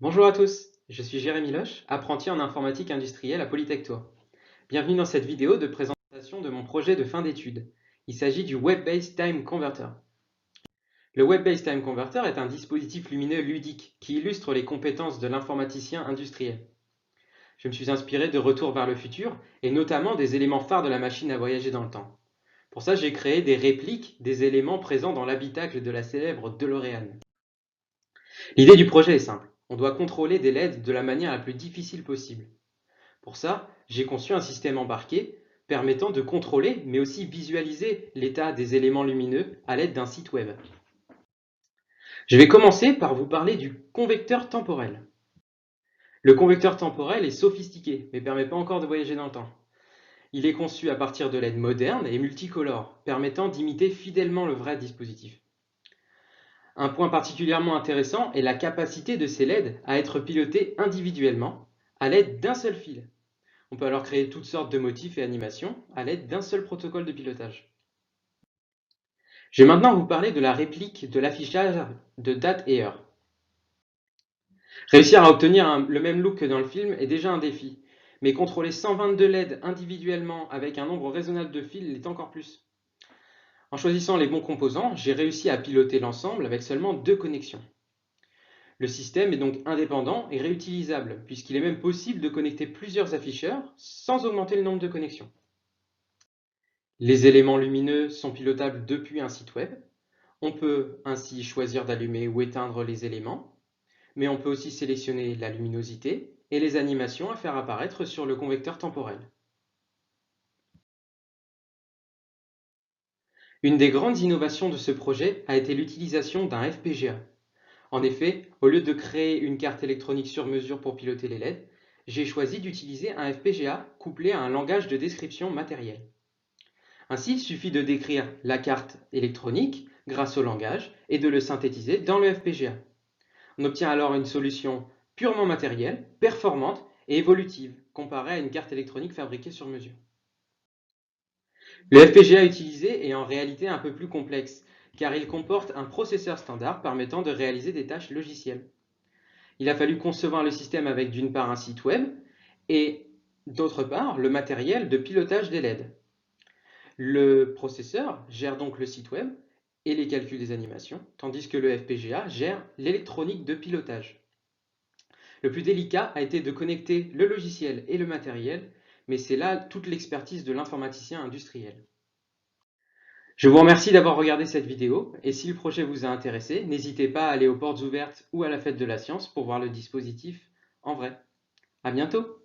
Bonjour à tous, je suis Jérémy Loche, apprenti en informatique industrielle à Polytechto. Bienvenue dans cette vidéo de présentation de mon projet de fin d'études. Il s'agit du Web-Based Time Converter. Le Web-Based Time Converter est un dispositif lumineux ludique qui illustre les compétences de l'informaticien industriel. Je me suis inspiré de Retour vers le futur et notamment des éléments phares de la machine à voyager dans le temps. Pour ça, j'ai créé des répliques des éléments présents dans l'habitacle de la célèbre DeLorean. L'idée du projet est simple. On doit contrôler des LED de la manière la plus difficile possible. Pour ça, j'ai conçu un système embarqué permettant de contrôler mais aussi visualiser l'état des éléments lumineux à l'aide d'un site web. Je vais commencer par vous parler du convecteur temporel. Le convecteur temporel est sophistiqué mais ne permet pas encore de voyager dans le temps. Il est conçu à partir de LED modernes et multicolores, permettant d'imiter fidèlement le vrai dispositif. Un point particulièrement intéressant est la capacité de ces LED à être pilotés individuellement à l'aide d'un seul fil. On peut alors créer toutes sortes de motifs et animations à l'aide d'un seul protocole de pilotage. Je vais maintenant vous parler de la réplique de l'affichage de date et heure. Réussir à obtenir le même look que dans le film est déjà un défi, mais contrôler 122 LED individuellement avec un nombre raisonnable de fils l'est encore plus. En choisissant les bons composants, j'ai réussi à piloter l'ensemble avec seulement 2 connexions. Le système est donc indépendant et réutilisable, puisqu'il est même possible de connecter plusieurs afficheurs sans augmenter le nombre de connexions. Les éléments lumineux sont pilotables depuis un site web. On peut ainsi choisir d'allumer ou éteindre les éléments, mais on peut aussi sélectionner la luminosité et les animations à faire apparaître sur le convecteur temporel. Une des grandes innovations de ce projet a été l'utilisation d'un FPGA. En effet, au lieu de créer une carte électronique sur mesure pour piloter les LED, j'ai choisi d'utiliser un FPGA couplé à un langage de description matérielle. Ainsi, il suffit de décrire la carte électronique grâce au langage et de le synthétiser dans le FPGA. On obtient alors une solution purement matérielle, performante et évolutive, comparée à une carte électronique fabriquée sur mesure. Le FPGA utilisé est en réalité un peu plus complexe, car il comporte un processeur standard permettant de réaliser des tâches logicielles. Il a fallu concevoir le système avec d'une part un site web et d'autre part le matériel de pilotage des LED. Le processeur gère donc le site web et les calculs des animations, tandis que le FPGA gère l'électronique de pilotage. Le plus délicat a été de connecter le logiciel et le matériel, mais c'est là toute l'expertise de l'informaticien industriel. Je vous remercie d'avoir regardé cette vidéo, et si le projet vous a intéressé, n'hésitez pas à aller aux portes ouvertes ou à la fête de la science pour voir le dispositif en vrai. À bientôt!